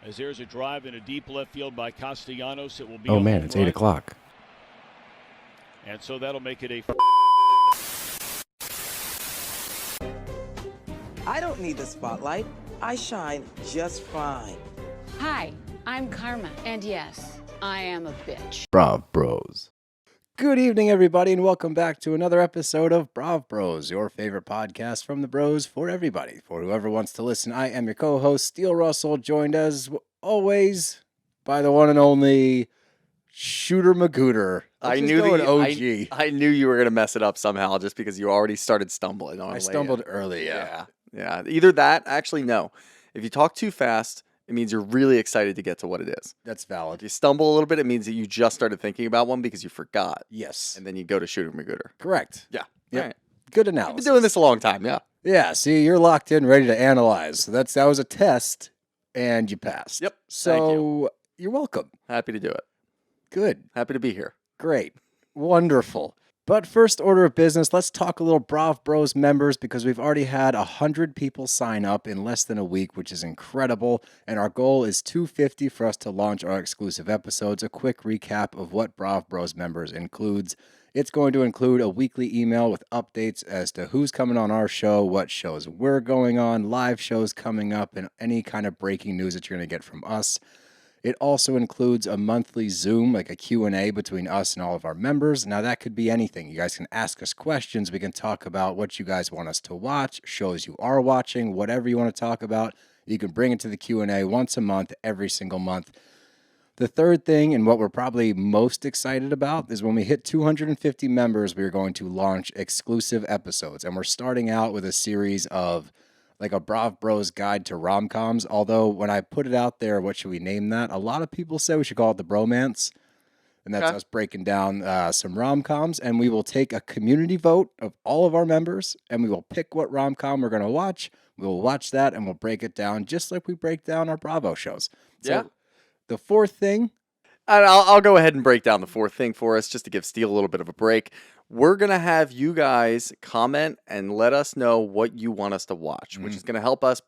As there's a drive in a deep left field by Castellanos, it will be Oh a man, home it's run. 8 o'clock. And so that'll make it a... I don't need the spotlight. I shine just fine. Hi, I'm Karma, and yes, I am a bitch. Brav Bros. Good evening, everybody, and welcome back to another episode of Brav Bros, your favorite podcast from the bros for everybody. For whoever wants to listen, I am your co-host, Steele Russell, joined as always by the one and only Shooter Magooter. I Let's knew just go the with OG. I knew you were gonna mess it up somehow just because you already started stumbling on. I stumbled early, Yeah. Either that, actually, no. If you talk too fast, it means you're really excited to get to what it is. That's If valid. you stumble a little bit, it means that you just started thinking about one because you forgot, Yes. and then you go to Shooter Magooter. Correct. Yeah. Yep. All right. Good I've analysis. been doing this a long time. Yeah. Yeah, see, you're locked in, ready to analyze. So that was a test, and you passed. Yep. So Thank you're welcome. Happy to do it. Good. Happy to be here. Great. Wonderful. But first order of business, let's talk a little Brav Bros members because we've already had 100 people sign up in less than a week, which is incredible. And our goal is 250 for us to launch our exclusive episodes. A quick recap of what Brav Bros members includes. It's going to include a weekly email with updates as to who's coming on our show, what shows we're going on, live shows coming up, and any kind of breaking news that you're going to get from us. It also includes a monthly Zoom, like a Q&A between us and all of our members. Now, that could be anything. You guys can ask us questions. We can talk about what you guys want us to watch, shows you are watching, whatever you want to talk about. You can bring it to the Q&A once a month, every single month. The third thing, and what we're probably most excited about, is when we hit 250 members, we are going to launch exclusive episodes. And we're starting out with a series of like a Brav Bros guide to rom-coms. Although when I put it out there, what should we name that? A lot of people say we should call it the Bromance. And that's Okay. us breaking down some rom-coms. And we will take a community vote of all of our members, and we will pick what rom-com we're going to watch. We will watch that, and we'll break it down just like we break down our Bravo shows. Yeah. So the fourth thing, And I'll go ahead and break down the fourth thing for us just to give Steele a little bit of a break. We're going to have you guys comment and let us know what you want us to watch, which is going to help us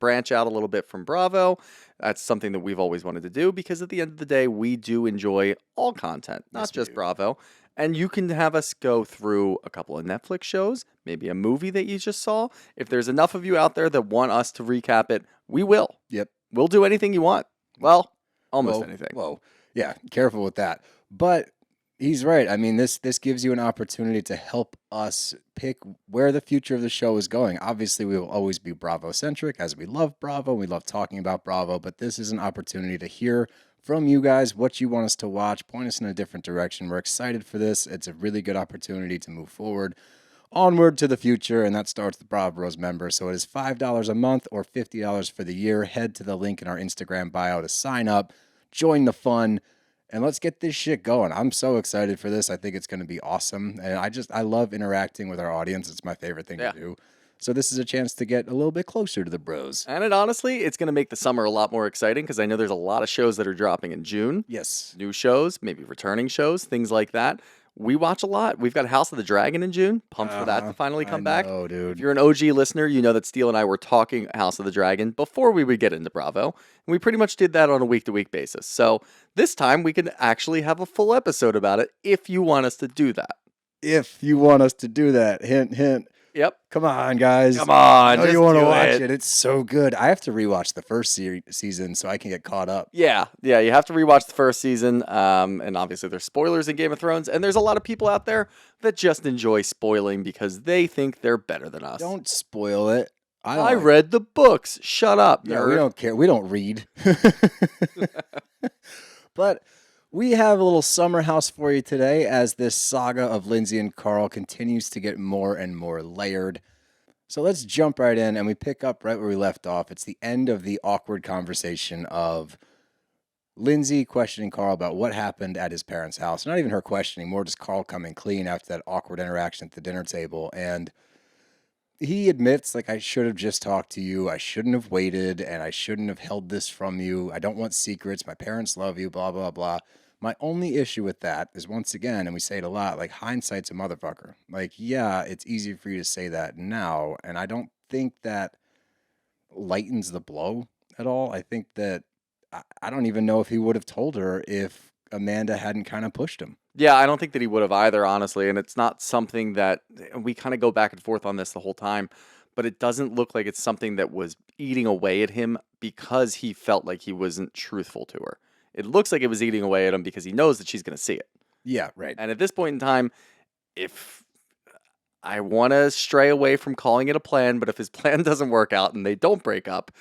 branch out a little bit from Bravo. That's something that we've always wanted to do because at the end of the day, we do enjoy all content, not Yes, we just do. Bravo. And you can have us go through a couple of Netflix shows, maybe a movie that you just saw. If there's enough of you out there that want us to recap it, we will. Yep. We'll do anything you want. Well, almost Whoa, anything. Whoa. Yeah, careful with that. But he's right. I mean, this gives you an opportunity to help us pick where the future of the show is going. Obviously, we will always be Bravo-centric, as we love Bravo. We love talking about Bravo. But this is an opportunity to hear from you guys what you want us to watch, point us in a different direction. We're excited for this. It's a really good opportunity to move forward. Onward to the future, and that starts the Brav Bros member. So it is $5 a month or $50 for the year. Head to the link in our Instagram bio to sign up, join the fun, and let's get this shit going. I'm so excited for this. I think it's going to be awesome, and I love interacting with our audience. It's my favorite thing Yeah. to do. So this is a chance to get a little bit closer to the bros. And it's going to make the summer a lot more exciting because I know there's a lot of shows that are dropping in June. Yes. New shows, maybe returning shows, things like that. We watch a lot. We've got House of the Dragon in June. Pumped for that to finally come back. Oh, If dude. you're an OG listener, you know that Steele and I were talking House of the Dragon before we would get into Bravo. And we pretty much did that on a week-to-week basis. So this time we can actually have a full episode about it if you want us to do that. If you want us to do that, hint, hint. Yep. Come on, guys. Come on, I know just you want to do watch it. it. It's so good. I have to rewatch the first season so I can get caught up. Yeah, you have to rewatch the first season, and obviously there's spoilers in Game of Thrones, and there's a lot of people out there that just enjoy spoiling because they think they're better than us. Don't spoil it. I read the books. Shut up, Yeah, nerd. we don't care. We don't read. But we have a little summer house for you today as this saga of Lindsay and Carl continues to get more and more layered. So let's jump right in, and we pick up right where we left off. It's the end of the awkward conversation of Lindsay questioning Carl about what happened at his parents' house. Not even her questioning, more just Carl coming clean after that awkward interaction at the dinner table. And he admits, like, I should have just talked to you. I shouldn't have waited, and I shouldn't have held this from you. I don't want secrets. My parents love you, blah, blah, blah. My only issue with that is, once again, and we say it a lot, like, hindsight's a motherfucker. Like, yeah, it's easy for you to say that now, and I don't think that lightens the blow at all. I think that I don't even know if he would have told her if Amanda hadn't kind of pushed him. Yeah, I don't think that he would have either, honestly. And it's not something that we kind of go back and forth on this the whole time, but it doesn't look like it's something that was eating away at him because he felt like he wasn't truthful to her. It looks like it was eating away at him because he knows that she's going to see it. Yeah, right. And at this point in time, if I want to stray away from calling it a plan, but if his plan doesn't work out and they don't break up,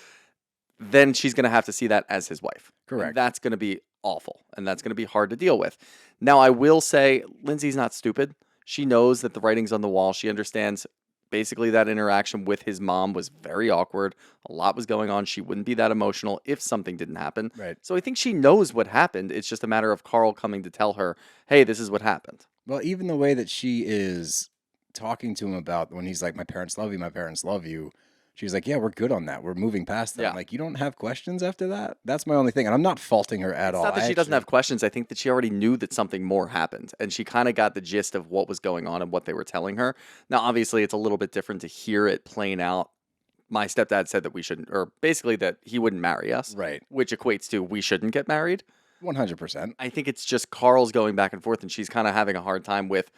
then she's going to have to see that as his wife. Correct. And that's going to be awful, and that's going to be hard to deal with. Now, I will say, Lindsay's not stupid. She knows that the writing's on the wall. She understands basically that interaction with his mom was very awkward. A lot was going on. She wouldn't be that emotional if something didn't happen. Right. So I think she knows what happened. It's just a matter of Carl coming to tell her, hey, this is what happened. Well, even the way that she is talking to him about when he's like, my parents love you, my parents love you. She's like, yeah, we're good on that. We're moving past that. Yeah. I'm like, you don't have questions after that? That's my only thing. And I'm not faulting her at all. It's not that she doesn't have questions. I think that she already knew that something more happened, and she kind of got the gist of what was going on and what they were telling her. Now, obviously, it's a little bit different to hear it playing out. My stepdad said that we shouldn't, or basically that he wouldn't marry us. Right. Which equates to we shouldn't get married. 100%. I think it's just Carl's going back and forth, and she's kind of having a hard time with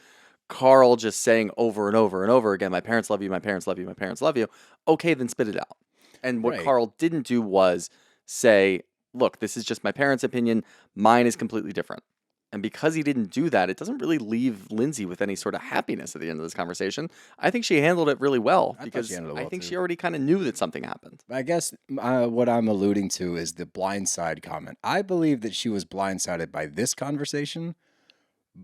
Carl just saying over and over and over again, my parents love you, my parents love you, my parents love you. Okay, then spit it out. And what Right. Carl didn't do was say, look, this is just my parents' opinion. Mine is completely different. And because he didn't do that, it doesn't really leave Lindsay with any sort of happiness at the end of this conversation. I think she handled it really well I thought because she handled it I well, think too. she already kind of knew that something happened. I guess what I'm alluding to is the blindside comment. I believe that she was blindsided by this conversation,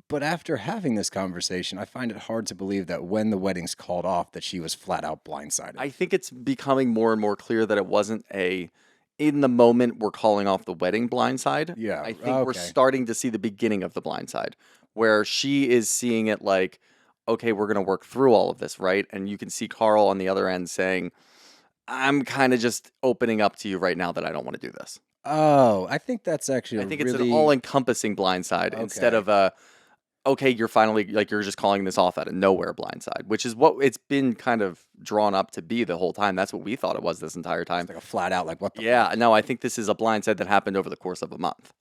but after having this conversation, I find it hard to believe that when the wedding's called off, that she was flat out blindsided. I think it's becoming more and more clear that it wasn't in the moment we're calling off the wedding blindside. Yeah, I think we're okay. starting to see the beginning of the blindside where she is seeing it like, okay, we're going to work through all of this, right? And you can see Carl on the other end saying, I'm kind of just opening up to you right now that I don't want to do this. Oh, I think that's actually I think really... it's an all-encompassing blindside instead Okay. of okay, you're finally, like, you're just calling this off out of nowhere blindside, which is what it's been kind of drawn up to be the whole time. That's what we thought it was this entire time. It's like a flat out, like, what the Yeah, fuck? no, I think this is a blindside that happened over the course of a month.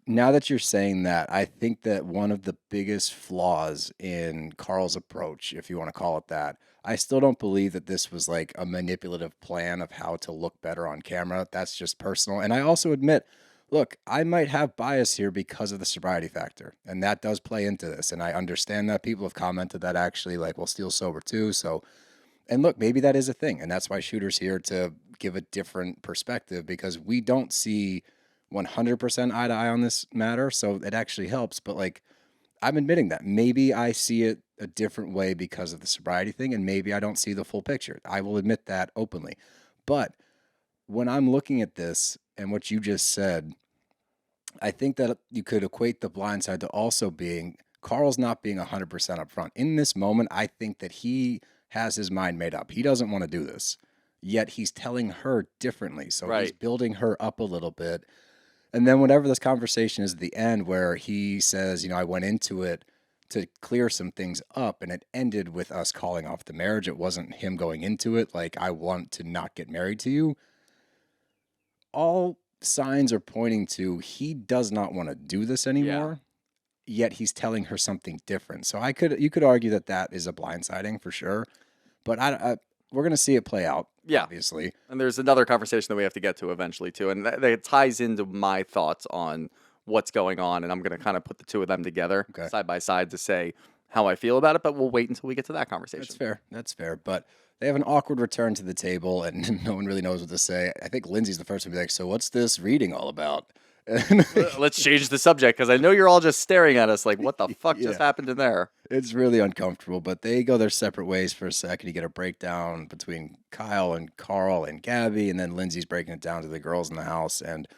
Now that you're saying that, I think that one of the biggest flaws in Carl's approach, if you want to call it that, I still don't believe that this was like a manipulative plan of how to look better on camera. That's just personal. And I also admit, look, I might have bias here because of the sobriety factor, and that does play into this. And I understand that people have commented that actually, like, well, Steele's sober too. So, and look, maybe that is a thing. And that's why Shooter's here to give a different perspective because we don't see 100% eye to eye on this matter. So it actually helps. But like, I'm admitting that maybe I see it a different way because of the sobriety thing, and maybe I don't see the full picture. I will admit that openly. But when I'm looking at this and what you just said, I think that you could equate the blind side to also being Carl's not being 100% upfront. In this moment, I think that he has his mind made up. He doesn't want to do this, yet he's telling her differently. So he's Right. building her up a little bit. And then whatever this conversation is at the end where he says, you know, I went into it to clear some things up, and it ended with us calling off the marriage. It wasn't him going into it like, I want to not get married to you. All signs are pointing to he does not want to do this anymore, yet he's telling her something different. So you could argue that that is a blindsiding for sure, but we're going to see it play out. Yeah. Obviously. And there's another conversation that we have to get to eventually, too. And that ties into my thoughts on what's going on. And I'm going to kind of put the two of them together side by side to say how I feel about it. But we'll wait until we get to that conversation. That's fair. That's fair. But they have an awkward return to the table, and no one really knows what to say. I think Lindsay's the first one to be like, so what's this reading all about? Let's change the subject because I know you're all just staring at us like, what the fuck Yeah. just happened in there? It's really uncomfortable, but they go their separate ways for a second. You get a breakdown between Kyle and Carl and Gabby, and then Lindsay's breaking it down to the girls in the house. And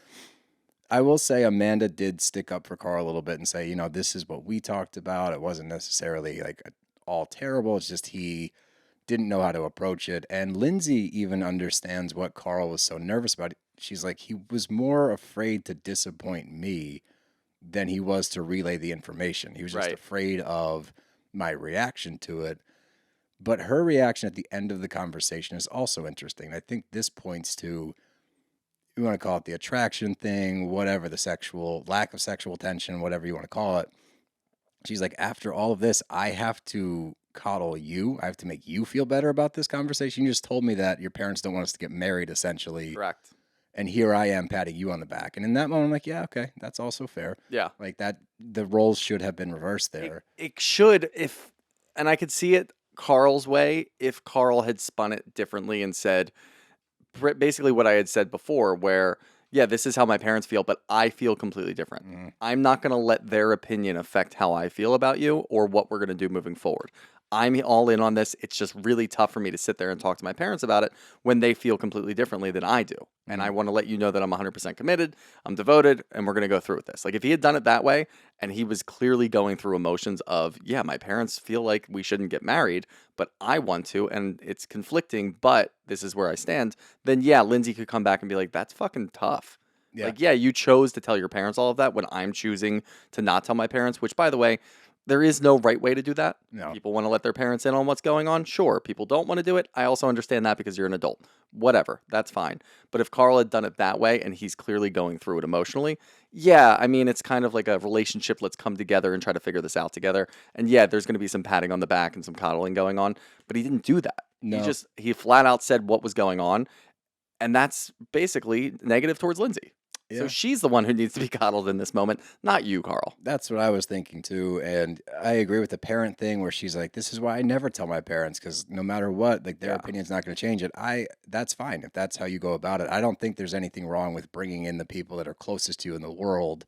I will say Amanda did stick up for Carl a little bit and say, you know, this is what we talked about. It wasn't necessarily like all terrible. It's just he didn't know how to approach it. And Lindsay even understands what Carl was so nervous about. She's like, he was more afraid to disappoint me than he was to relay the information. He was just Right. afraid of my reaction to it. But her reaction at the end of the conversation is also interesting. I think this points to you want to call it the attraction thing, whatever, the sexual lack of sexual tension, whatever you want to call it. She's like, after all of this, I have to coddle you. I have to make you feel better about this conversation. You just told me that your parents don't want us to get married, essentially. Correct. And here I am patting you on the back. And in that moment, I'm like, yeah, okay, that's also fair. Yeah. Like that, the roles should have been reversed there. It should, and I could see it Carl's way if Carl had spun it differently and said basically what I had said before, where, yeah, this is how my parents feel, but I feel completely different. I'm not going to let their opinion affect how I feel about you or what we're going to do moving forward. I'm all in on this. It's just really tough for me to sit there and talk to my parents about it when they feel completely differently than I do. And I want to let you know that I'm 100% committed, I'm devoted, and we're going to go through with this. Like, if he had done it that way and he was clearly going through emotions of, yeah, my parents feel like we shouldn't get married, but I want to, and it's conflicting, but this is where I stand, then yeah, Lindsay could come back and be like, that's fucking tough. Yeah. Like, yeah, you chose to tell your parents all of that when I'm choosing to not tell my parents, which, by the way, there is no right way to do that. No. People want to let their parents in on what's going on. Sure. People don't want to do it. I also understand that because you're an adult. Whatever. That's fine. But if Carl had done it that way and he's clearly going through it emotionally, yeah, I mean, it's kind of like a relationship. Let's come together and try to figure this out together. And yeah, there's going to be some patting on the back and some coddling going on. But he didn't do that. No. He flat out said what was going on. And that's basically negative towards Lindsay. Yeah. So she's the one who needs to be coddled in this moment, not you, Carl. That's what I was thinking too. And I agree with the parent thing where she's like, this is why I never tell my parents, because no matter what, like their opinion's not going to change it. That's fine if that's how you go about it. I don't think there's anything wrong with bringing in the people that are closest to you in the world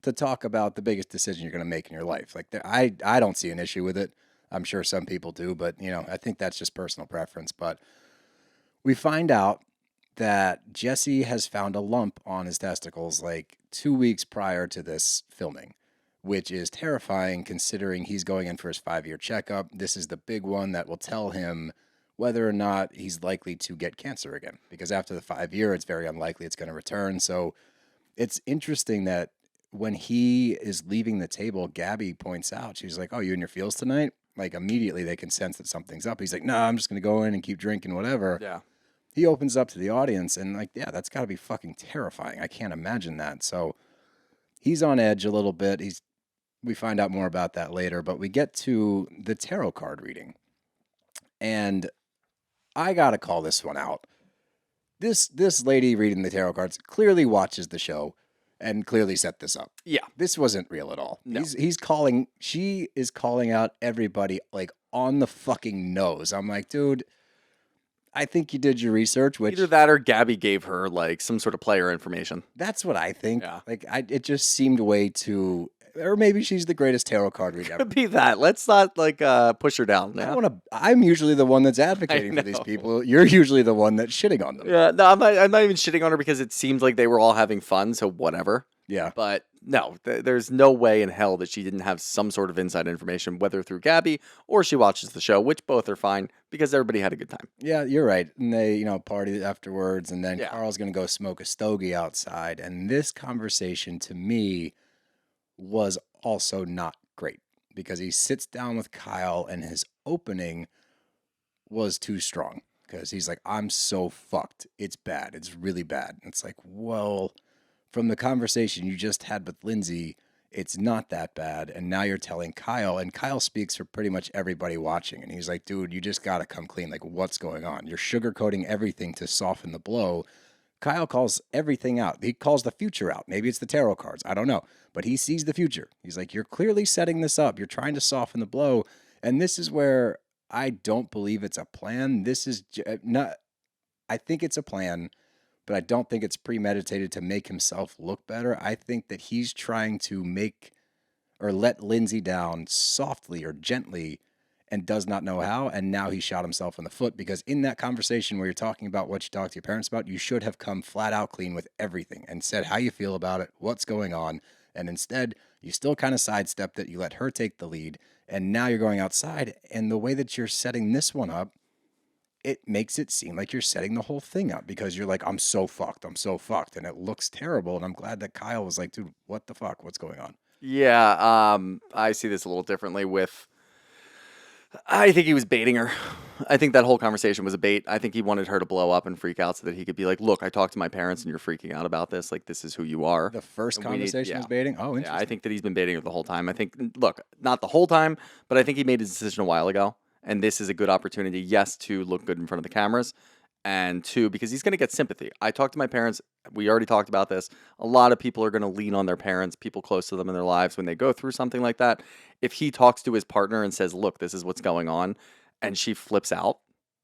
to talk about the biggest decision you're going to make in your life. Like I don't see an issue with it. I'm sure some people do, but I think that's just personal preference. But we find out that Jesse has found a lump on his testicles like 2 weeks prior to this filming, which is terrifying considering he's going in for his 5-year checkup. This is the big one that will tell him whether or not he's likely to get cancer again, because after the 5-year, it's very unlikely it's going to return. So it's interesting that when he is leaving the table, Gabby points out, she's like, oh, you in your feels tonight? Like immediately they can sense that something's up. He's like, no, I'm just going to go in and keep drinking, whatever. Yeah. He opens up to the audience and like, yeah, that's got to be fucking terrifying. I can't imagine that. So he's on edge a little bit. We find out more about that later, but we get to the tarot card reading. And I got to call this one out. This lady reading the tarot cards clearly watches the show and clearly set this up. Yeah. This wasn't real at all. No. She is calling out everybody like on the fucking nose. I'm like, dude, I think you did your research, which either that or Gabby gave her like some sort of player information. That's what I think. Yeah. Like it just seemed way too, or maybe she's the greatest tarot card reader ever. Could be that. Let's not like push her down. Yeah. I'm usually the one that's advocating for these people. You're usually the one that's shitting on them. Yeah, no, I'm not even shitting on her because it seemed like they were all having fun, so whatever. Yeah. But no, there's no way in hell that she didn't have some sort of inside information, whether through Gabby or she watches the show, which both are fine because everybody had a good time. Yeah, you're right. And they, partied afterwards, and then Carl's going to go smoke a stogie outside. And this conversation to me was also not great because he sits down with Kyle and his opening was too strong because he's like, I'm so fucked. It's bad. It's really bad. And it's like, well, from the conversation you just had with Lindsay, it's not that bad. And now you're telling Kyle, and Kyle speaks for pretty much everybody watching. And he's like, dude, you just got to come clean. Like, what's going on? You're sugarcoating everything to soften the blow. Kyle calls everything out. He calls the future out. Maybe it's the tarot cards. I don't know. But he sees the future. He's like, you're clearly setting this up. You're trying to soften the blow. And this is where I don't believe it's a plan. This is not, I think it's a plan, but I don't think it's premeditated to make himself look better. I think that he's trying to make or let Lindsay down softly or gently and does not know how. And now he shot himself in the foot because in that conversation where you're talking about what you talked to your parents about, you should have come flat out clean with everything and said how you feel about it, what's going on. And instead, you still kind of sidestepped it. You let her take the lead. And now you're going outside. And the way that you're setting this one up, it makes it seem like you're setting the whole thing up because you're like, I'm so fucked. And it looks terrible. And I'm glad that Kyle was like, dude, what the fuck? What's going on? Yeah, I see this a little differently with I think he was baiting her. I think that whole conversation was a bait. I think he wanted her to blow up and freak out so that he could be like, look, I talked to my parents and you're freaking out about this. Like, this is who you are. The first And we need- conversation was baiting? Oh, interesting. Yeah, I think that he's been baiting her the whole time. I think, look, not the whole time, but I think he made his decision a while ago. And this is a good opportunity, yes, to look good in front of the cameras. And two, because he's going to get sympathy. I talked to my parents. We already talked about this. A lot of people are going to lean on their parents, people close to them in their lives when they go through something like that. If he talks to his partner and says, look, this is what's going on, and she flips out,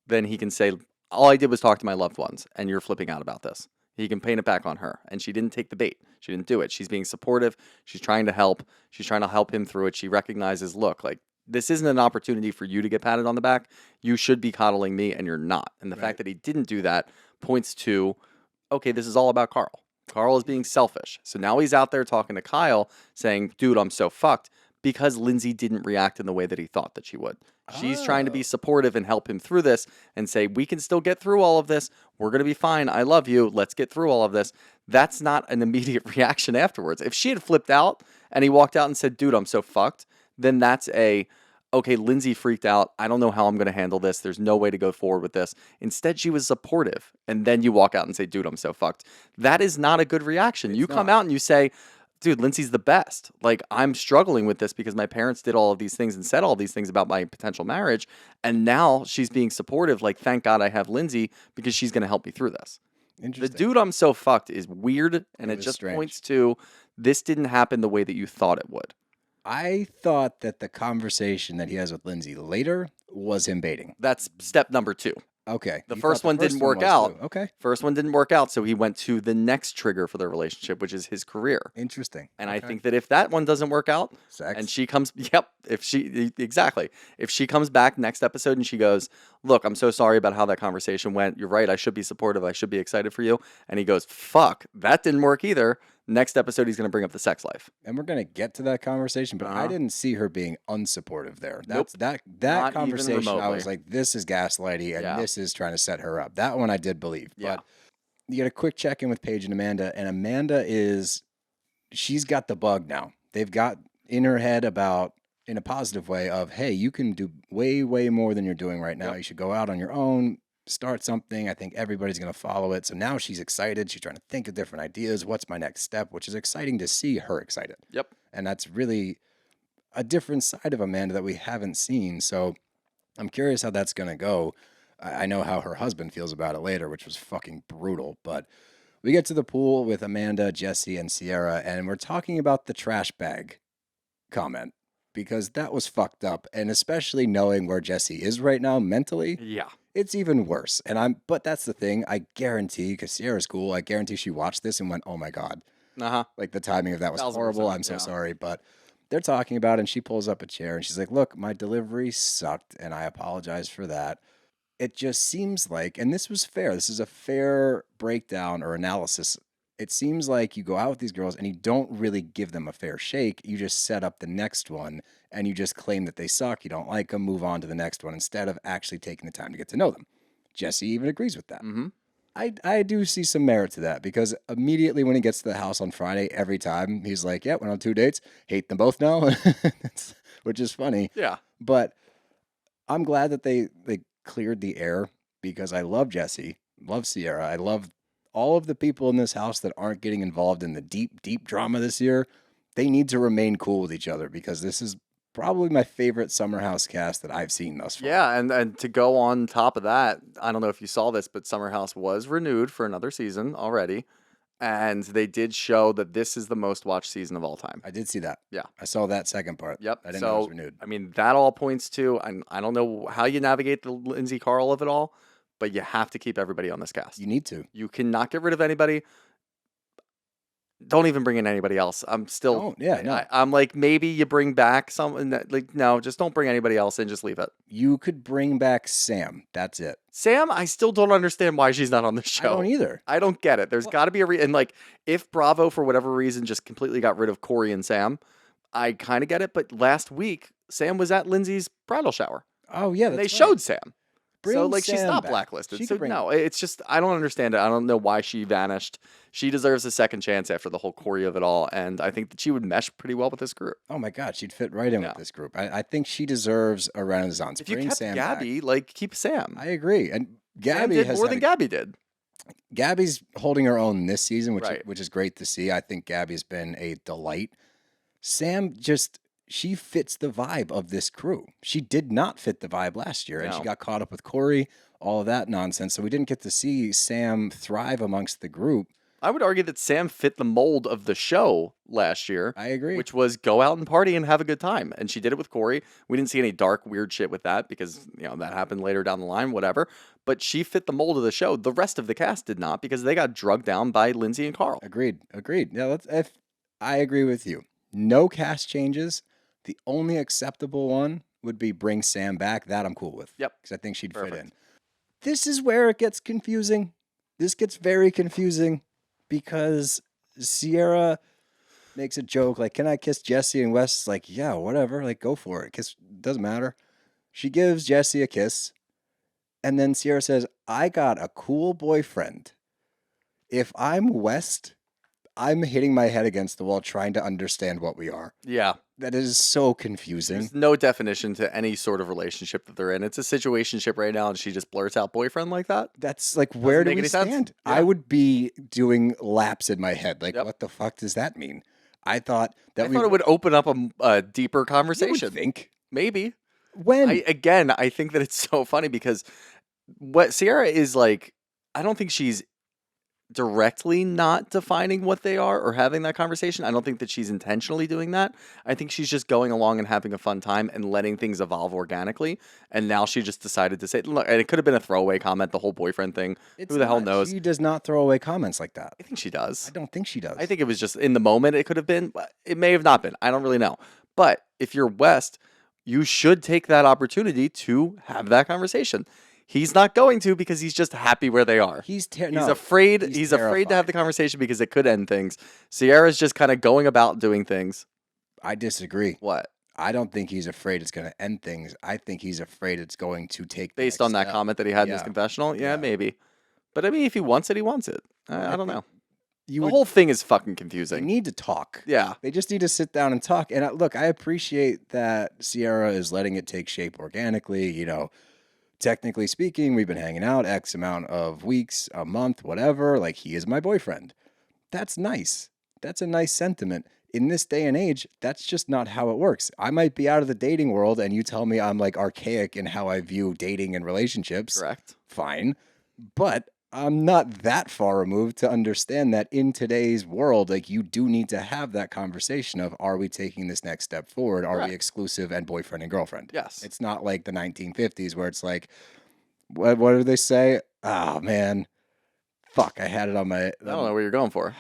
then he can say, all I did was talk to my loved ones, and you're flipping out about this. He can paint it back on her. And she didn't take the bait. She didn't do it. She's being supportive. She's trying to help. She's trying to help him through it. She recognizes, look, like, this isn't an opportunity for you to get patted on the back. You should be coddling me, and you're not. And the fact that he didn't do that points to, okay, this is all about Carl. Carl is being selfish. So now he's out there talking to Kyle saying, dude, I'm so fucked, because Lindsay didn't react in the way that he thought that she would. She's trying to be supportive and help him through this and say, we can still get through all of this. We're going to be fine. I love you. Let's get through all of this. That's not an immediate reaction afterwards. If she had flipped out and he walked out and said, dude, I'm so fucked, then that's okay, Lindsay freaked out. I don't know how I'm going to handle this. There's no way to go forward with this. Instead, she was supportive. And then you walk out and say, dude, I'm so fucked. That is not a good reaction. You come out and you say, dude, Lindsay's the best. Like, I'm struggling with this because my parents did all of these things and said all these things about my potential marriage. And now she's being supportive. Like, thank God I have Lindsay because she's going to help me through this. The dude, I'm so fucked is weird. And it just points to this didn't happen the way that you thought it would. I thought that the conversation that he has with Lindsay later was him baiting. That's step number 2. Okay. The first one didn't work out. Okay. First one didn't work out, so he went to the next trigger for their relationship, which is his career. Interesting. And I think that if that one doesn't work out, Sex. and she comes, if she comes back next episode and she goes, look, I'm so sorry about how that conversation went. You're right. I should be supportive. I should be excited for you. And he goes, fuck, that didn't work either. Next episode, he's going to bring up the sex life. And we're going to get to that conversation, but I didn't see her being unsupportive there. That's Nope. that conversation. I was like, this is gaslighting and this is trying to set her up. That one I did believe. Yeah. But you get a quick check in with Paige and Amanda she's got the bug now. They've got in her head about, in a positive way, of, hey, you can do way, way more than you're doing right now. Yep. You should go out on your own, start something. I think everybody's going to follow it. So now she's excited. She's trying to think of different ideas. What's my next step? Which is exciting to see her excited. Yep. And that's really a different side of Amanda that we haven't seen. So I'm curious how that's going to go. I know how her husband feels about it later, which was fucking brutal. But we get to the pool with Amanda, Jesse, and Ciara, and we're talking about the trash bag comment because that was fucked up. And especially knowing where Jesse is right now mentally. Yeah. It's even worse. But that's the thing. I guarantee, because Ciara's cool, I guarantee she watched this and went, oh my God. Like the timing of that was 1000%, horrible. I'm so sorry. But they're talking about it and she pulls up a chair and she's like, look, my delivery sucked and I apologize for that. It just seems like, and this was fair. This is a fair breakdown or analysis. It seems like you go out with these girls and you don't really give them a fair shake. You just set up the next one and you just claim that they suck. You don't like them, move on to the next one instead of actually taking the time to get to know them. Jesse even agrees with that. Mm-hmm. I do see some merit to that because immediately when he gets to the house on Friday, every time he's like, yeah, went on 2 dates, hate them both now, which is funny. Yeah. But I'm glad that they cleared the air because I love Jesse, love Ciara. I love all of the people in this house that aren't getting involved in the deep, deep drama this year. They need to remain cool with each other because this is probably my favorite Summer House cast that I've seen thus far. Yeah, and to go on top of that, I don't know if you saw this, but Summer House was renewed for another season already. And they did show that this is the most watched season of all time. I did see that. Yeah. I saw that second part. Yep. I didn't know it was renewed. I mean, that all points to, and I don't know how you navigate the Lindsay Carl of it all, but you have to keep everybody on this cast. You need to. You cannot get rid of anybody. Don't even bring in anybody else. I'm still, I'm like, maybe you bring back someone that, like, no, just don't bring anybody else in, just leave it. You could bring back Sam. That's it. Sam, I still don't understand why she's not on the show. I don't either. I don't get it. There's got to be a reason. And like, if Bravo, for whatever reason, just completely got rid of Corey and Sam, I kind of get it. But last week, Sam was at Lindsay's bridal shower. Oh, yeah. And they showed Sam. So, Bring she's Sam not back. blacklisted. She So, could bring- no, it's just, I don't understand it. I don't know why she vanished. She deserves a second chance after the whole Corey of it all. And I think that she would mesh pretty well with this group. Oh my God, she'd fit right in Yeah. with this group. I think she deserves a renaissance. If you Bring kept Sam Gabby, back. keep Sam. I agree. And Sam Gabby did has more had than a- Gabby did. Gabby's holding her own this season, Right. which is great to see. I think Gabby's been a delight. Sam she fits the vibe of this crew. She did not fit the vibe last year, and she No. got caught up with Corey, all of that nonsense. So we didn't get to see Sam thrive amongst the group. I would argue that Sam fit the mold of the show last year. I agree. Which was go out and party and have a good time. And she did it with Corey. We didn't see any dark, weird shit with that because, that happened later down the line, whatever. But she fit the mold of the show. The rest of the cast did not because they got drugged down by Lindsay and Carl. Agreed. Yeah, I agree with you. No cast changes. The only acceptable one would be bring Sam back. That I'm cool with. Yep. Because I think she'd fit Perfect. in. This is where it gets confusing. This gets very confusing because Ciara makes a joke like, "Can I kiss Jesse?" And Wes is like, "Yeah, whatever. Like, go for it. Kiss doesn't matter." She gives Jesse a kiss, and then Ciara says, "I got a cool boyfriend. If I'm West, I'm hitting my head against the wall trying to understand what we are." Yeah. That is so confusing. There's no definition to any sort of relationship that they're in. It's a situationship right now, and she just blurts out boyfriend like that. That's like, where do make we any sense. stand? Yeah. I would be doing laps in my head. Like, Yep. what the fuck does that mean? I thought I thought it would open up a deeper conversation. You would think. Maybe. When? I think that it's so funny because what Ciara is like, I don't think she's directly not defining what they are or having that conversation. I don't think that she's intentionally doing that. I think she's just going along and having a fun time and letting things evolve organically. And now she just decided to say, look, and it could have been a throwaway comment, the whole boyfriend thing. It's Who the hell not. knows? She does not throw away comments like that. I think she does. I don't think she does. I think it was just in the moment it could have been, but it may have not been. I don't really know. But if you're West, you should take that opportunity to have that conversation. He's not going to because he's just happy where they are. He's afraid. He's afraid to have the conversation because it could end things. Ciara's just kind of going about doing things. I disagree. What? I don't think he's afraid it's going to end things. I think he's afraid it's going to take the Based next on that step. comment that he had in his Yeah. confessional? Yeah, Yeah. maybe. But I mean, if he wants it, he wants it. I don't know. You The would, whole thing is fucking they confusing. need to talk. Yeah. They just need to sit down and talk. And look, I appreciate that Ciara is letting it take shape organically. Technically speaking, we've been hanging out X amount of weeks, a month, whatever. Like, he is my boyfriend. That's nice. That's a nice sentiment. In this day and age, that's just not how it works. I might be out of the dating world and you tell me I'm like archaic in how I view dating and relationships. Correct. Fine. But I'm not that far removed to understand that in today's world, like, you do need to have that conversation of, are we taking this next step forward? Are Correct. we exclusive and boyfriend and girlfriend? Yes. It's not like the 1950s where it's like, what do they say? Oh, man. Fuck, I had it on my... I don't know what you're going for.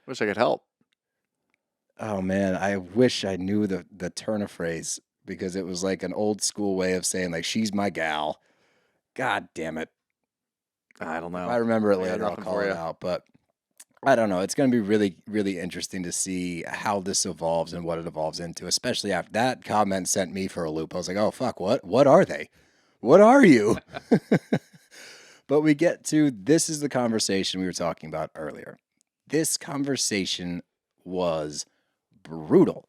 Wish I could help. Oh, man, I wish I knew the turn of phrase because it was like an old school way of saying, like, she's my gal. God damn it. I don't know. If I remember it I got later, I'll nothing call for it ya. out. But I don't know. It's going to be really, really interesting to see how this evolves and what it evolves into, especially after that comment sent me for a loop. I was like, oh, fuck, what? What are they? What are you? But we get to, this is the conversation we were talking about earlier. This conversation was brutal.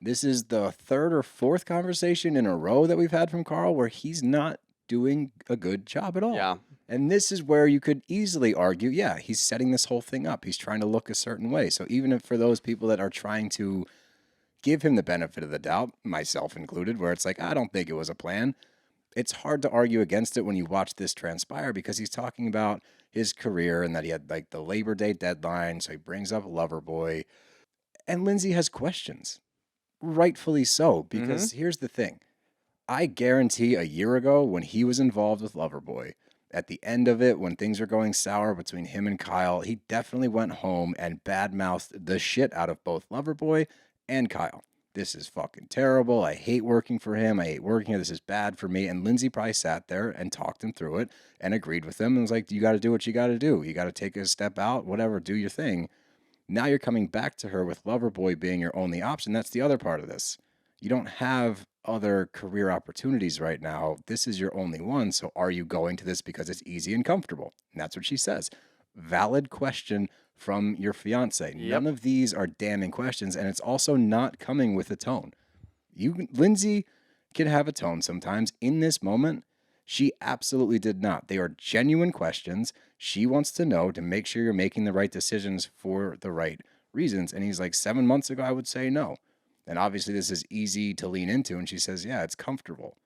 This is the third or fourth conversation in a row that we've had from Carl where he's not doing a good job at all. Yeah. And this is where you could easily argue, yeah, he's setting this whole thing up. He's trying to look a certain way. So even if for those people that are trying to give him the benefit of the doubt, myself included, where it's like, I don't think it was a plan, it's hard to argue against it when you watch this transpire because he's talking about his career and that he had like the Labor Day deadline. So he brings up Loverboy. And Lindsay has questions, rightfully so, because here's the thing. I guarantee a year ago when he was involved with Loverboy, at the end of it, when things were going sour between him and Kyle, he definitely went home and badmouthed the shit out of both Loverboy and Kyle. This is fucking terrible. I hate working for him. I hate working here. This is bad for me. And Lindsay probably sat there and talked him through it and agreed with him and was like, you got to do what you got to do. You got to take a step out, whatever, do your thing. Now you're coming back to her with Loverboy being your only option. That's the other part of this. You don't have other career opportunities right now. This is your only one. So are you going to this because it's easy and comfortable? And that's what she says. Valid question from your fiance. None of these are damning questions. And it's also not coming with a tone. Lindsay can have a tone sometimes. In this moment, she absolutely did not. They are genuine questions. She wants to know to make sure you're making the right decisions for the right reasons. And he's like, 7 months ago, I would say no. And obviously this is easy to lean into. And she says, yeah, it's comfortable.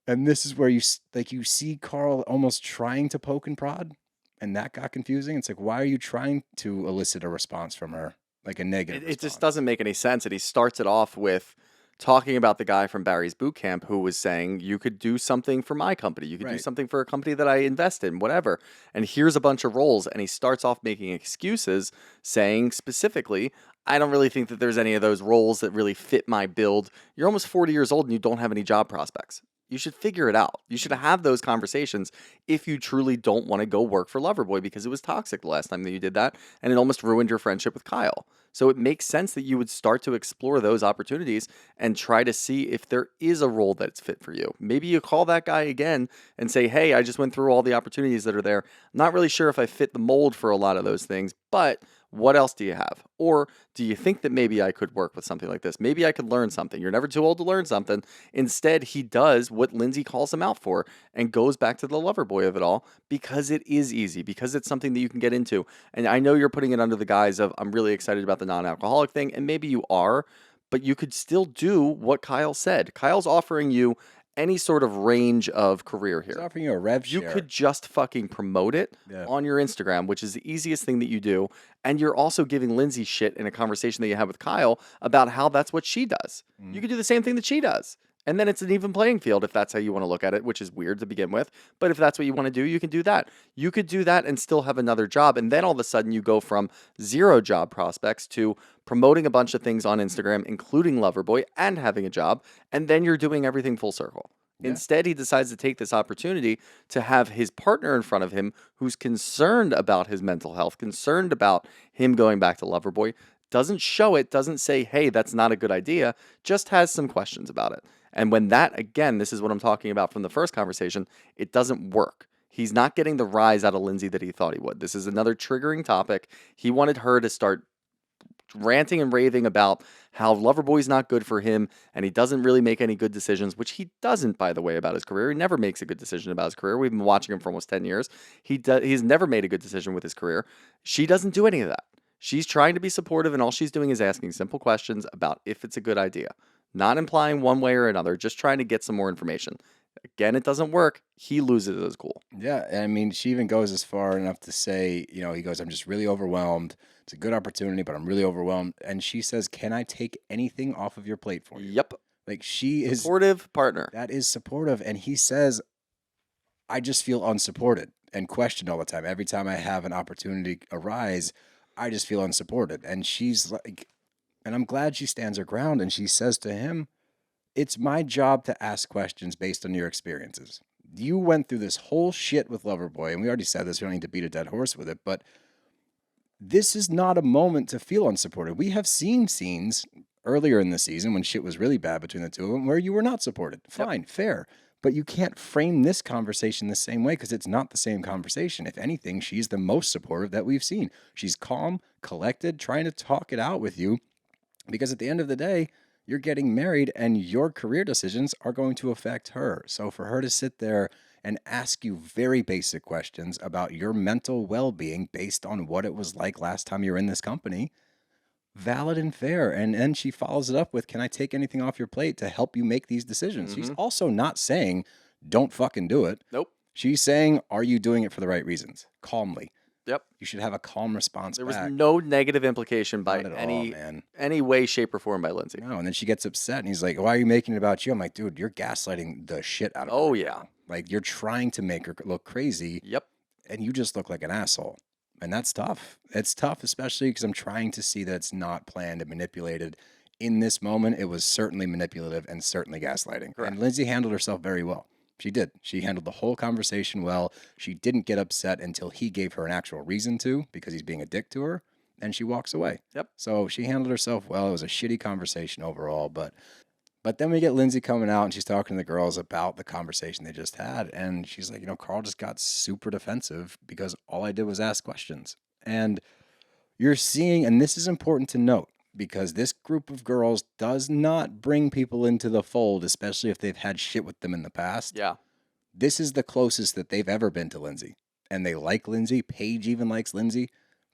And this is where you see Carl almost trying to poke and prod. And that got confusing. It's like, why are you trying to elicit a response from her? Like a negative It just doesn't make any sense. And he starts it off with talking about the guy from Barry's boot camp who was saying, you could do something for my company. You could do something for a company that I invest in, whatever. And here's a bunch of roles. And he starts off making excuses, saying specifically, I don't really think that there's any of those roles that really fit my build. You're almost 40 years old and you don't have any job prospects. You should figure it out. You should have those conversations if you truly don't want to go work for Loverboy, because it was toxic the last time that you did that, and it almost ruined your friendship with Kyle. So it makes sense that you would start to explore those opportunities and try to see if there is a role that's fit for you. Maybe you call that guy again and say, hey, I just went through all the opportunities that are there. I'm not really sure if I fit the mold for a lot of those things, but what else do you have? Or do you think that maybe I could work with something like this? Maybe I could learn something. You're never too old to learn something. Instead, he does what Lindsay calls him out for and goes back to the lover boy of it all, because it is easy, because it's something that you can get into. And I know you're putting it under the guise of, I'm really excited about the non-alcoholic thing, and maybe you are, but you could still do what Kyle said. Kyle's offering you any sort of range of career here. He's offering you a rev share. You could just fucking promote it on your Instagram, which is the easiest thing that you do. And you're also giving Lindsay shit in a conversation that you have with Kyle about how that's what she does. You could do the same thing that she does. And then it's an even playing field if that's how you want to look at it, which is weird to begin with. But if that's what you want to do, you can do that. You could do that and still have another job. And then all of a sudden you go from 0 job prospects to promoting a bunch of things on Instagram, including Loverboy, and having a job. And then you're doing everything full circle. Yeah. Instead, he decides to take this opportunity to have his partner in front of him who's concerned about his mental health, concerned about him going back to Loverboy, doesn't show it, doesn't say, hey, that's not a good idea, just has some questions about it. And when that, again, this is what I'm talking about from the first conversation, it doesn't work. He's not getting the rise out of Lindsay that he thought he would. This is another triggering topic. He wanted her to start ranting and raving about how Loverboy's not good for him and he doesn't really make any good decisions, which he doesn't, by the way, about his career. He never makes a good decision about his career. We've been watching him for almost 10 years. He's never made a good decision with his career. She doesn't do any of that. She's trying to be supportive, and all she's doing is asking simple questions about if it's a good idea. Not implying one way or another, just trying to get some more information. Again, it doesn't work. He loses his cool. Yeah, I mean, she even goes as far enough to say, he goes, I'm just really overwhelmed. It's a good opportunity, but I'm really overwhelmed. And she says, can I take anything off of your plate for you? Yep. Like, she is supportive partner. That is supportive. And he says, I just feel unsupported and questioned all the time. Every time I have an opportunity arise, I just feel unsupported. And she's like, and I'm glad she stands her ground. And she says to him, it's my job to ask questions based on your experiences. You went through this whole shit with Loverboy, and we already said this, we don't need to beat a dead horse with it, but this is not a moment to feel unsupported. We have seen scenes earlier in the season when shit was really bad between the two of them where you were not supported. Fine, fair. But you can't frame this conversation the same way because it's not the same conversation. If anything, she's the most supportive that we've seen. She's calm, collected, trying to talk it out with you because at the end of the day, you're getting married and your career decisions are going to affect her. So for her to sit there and ask you very basic questions about your mental well-being based on what it was like last time you were in this company, valid and fair. And then she follows it up with, can I take anything off your plate to help you make these decisions? She's also not saying, don't fucking do it. Nope. She's saying, are you doing it for the right reasons? Calmly. Yep. You should have a calm response There back. was no negative implication by Not at any all, man. any way, shape, or form by Lindsay. No, and then she gets upset and he's like, why are you making it about you? I'm like, dude, you're gaslighting the shit out of her. Oh, right yeah. now. Like, you're trying to make her look crazy. Yep. And you just look like an asshole. And that's tough. It's tough, especially because I'm trying to see that it's not planned and manipulated. In this moment, it was certainly manipulative and certainly gaslighting. Correct. And Lindsay handled herself very well. She did. She handled the whole conversation well. She didn't get upset until he gave her an actual reason to, because he's being a dick to her, and she walks away. Yep. So she handled herself well. It was a shitty conversation overall, but But then we get Lindsay coming out and she's talking to the girls about the conversation they just had. And she's like, Carl just got super defensive because all I did was ask questions. And you're seeing, and this is important to note, because this group of girls does not bring people into the fold, especially if they've had shit with them in the past. Yeah. This is the closest that they've ever been to Lindsay. And they like Lindsay. Paige even likes Lindsay.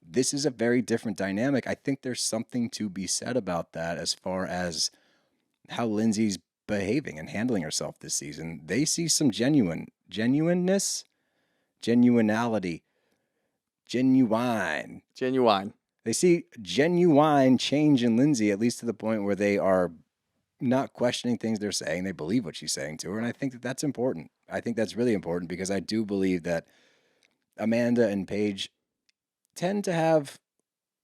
This is a very different dynamic. I think there's something to be said about that as far as how Lindsay's behaving and handling herself this season. They see some genuineness, genuinality, genuine. They see genuine change in Lindsay, at least to the point where they are not questioning things they're saying. They believe what she's saying to her. And I think that that's important. I think that's really important because I do believe that Amanda and Paige tend to have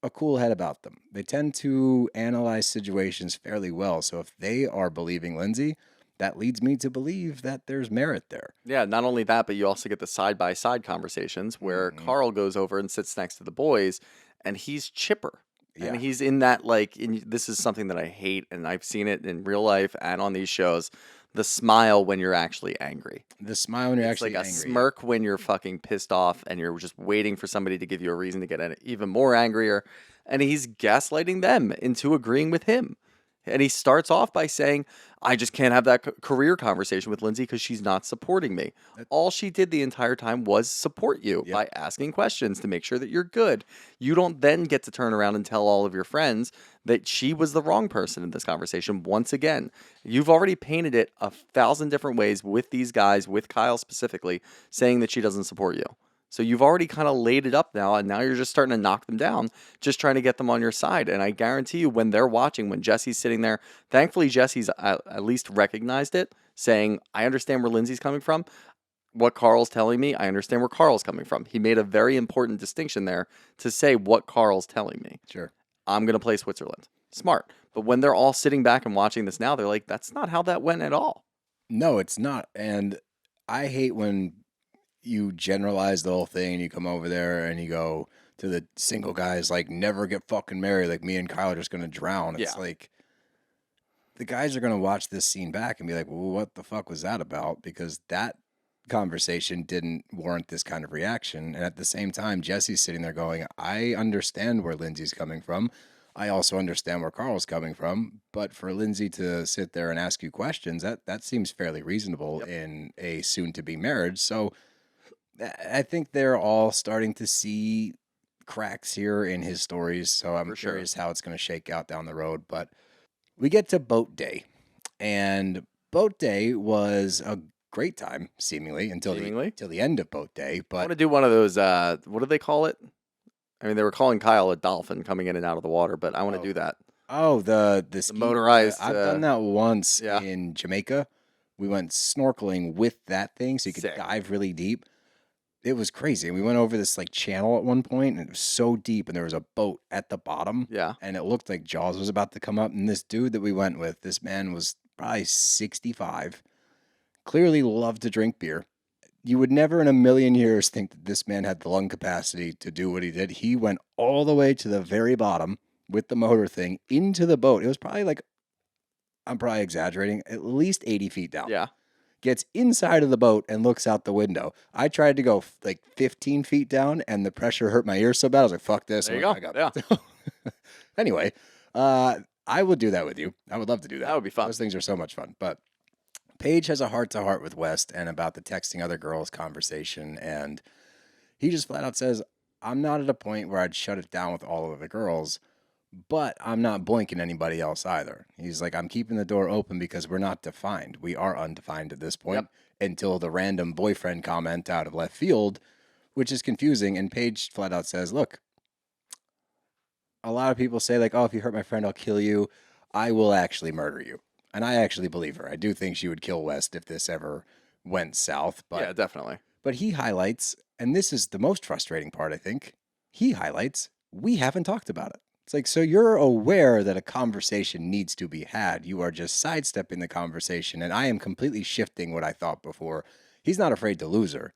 a cool head about them. They tend to analyze situations fairly well. So if they are believing Lindsay, that leads me to believe that there's merit there. Yeah, not only that, but you also get the side-by-side conversations where Carl goes over and sits next to the boys, and he's chipper. Yeah. And he's in that, like, this is something that I hate, and I've seen it in real life and on these shows, the smile when you're actually angry. The smile when you're It's actually like a angry. smirk when you're fucking pissed off and you're just waiting for somebody to give you a reason to get even more angrier. And he's gaslighting them into agreeing with him. And he starts off by saying, I just can't have that career conversation with Lindsay because she's not supporting me. All she did the entire time was support you by asking questions to make sure that you're good. You don't then get to turn around and tell all of your friends that she was the wrong person in this conversation once again. You've already painted it 1,000 different ways with these guys, with Kyle specifically, saying that she doesn't support you. So you've already kind of laid it up now, and now you're just starting to knock them down, just trying to get them on your side. And I guarantee you when they're watching, when Jesse's sitting there, thankfully Jesse's at least recognized it, saying, I understand where Lindsay's coming from. What Carl's telling me, I understand where Carl's coming from. He made a very important distinction there to say what Carl's telling me. Sure. I'm going to play Switzerland. Smart. But when they're all sitting back and watching this now, they're like, that's not how that went at all. No, it's not. And I hate when you generalize the whole thing and you come over there and you go to the single guys like never get fucking married, like me and Kyle are just gonna drown. It's like the guys are gonna watch this scene back and be like, well, what the fuck was that about? Because that conversation didn't warrant this kind of reaction. And at the same time, Jesse's sitting there going, I understand where Lindsay's coming from. I also understand where Carl's coming from, but for Lindsay to sit there and ask you questions, that seems fairly reasonable in a soon-to-be marriage. So I think they're all starting to see cracks here in his stories, so I'm curious how it's going to shake out down the road. But we get to boat day, and boat day was a great time, seemingly, until the end of boat day. But I want to do one of those, what do they call it? I mean, they were calling Kyle a dolphin coming in and out of the water, but I want to do that. Oh, the motorized. I've done that once in Jamaica. We went snorkeling with that thing, so you could dive really deep. It was crazy. And we went over this like channel at one point, and it was so deep, and there was a boat at the bottom. Yeah. And it looked like Jaws was about to come up. And this dude that we went with, this man was probably 65, clearly loved to drink beer. You would never in a million years think that this man had the lung capacity to do what he did. He went all the way to the very bottom with the motor thing into the boat. It was probably like, I'm probably exaggerating, at least 80 feet down. Yeah. Gets inside of the boat and looks out the window. I tried to go like 15 feet down, and the pressure hurt my ears so bad. I was like, fuck this. There you go. Anyway, I would do that with you. I would love to do that. That would be fun. Those things are so much fun. But Paige has a heart-to-heart with West and about the texting other girls conversation, and he just flat out says, I'm not at a point where I'd shut it down with all of the girls, but I'm not boinking anybody else either. He's like, I'm keeping the door open because we're not defined. We are undefined at this point until the random boyfriend comment out of left field, which is confusing. And Paige flat out says, look, a lot of people say like, oh, if you hurt my friend, I'll kill you. I will actually murder you. And I actually believe her. I do think she would kill West if this ever went south. But, yeah, definitely. But he highlights, and this is the most frustrating part, I think, he highlights, we haven't talked about it. It's like, so you're aware that a conversation needs to be had. You are just sidestepping the conversation, and I am completely shifting what I thought before. He's not afraid to lose her.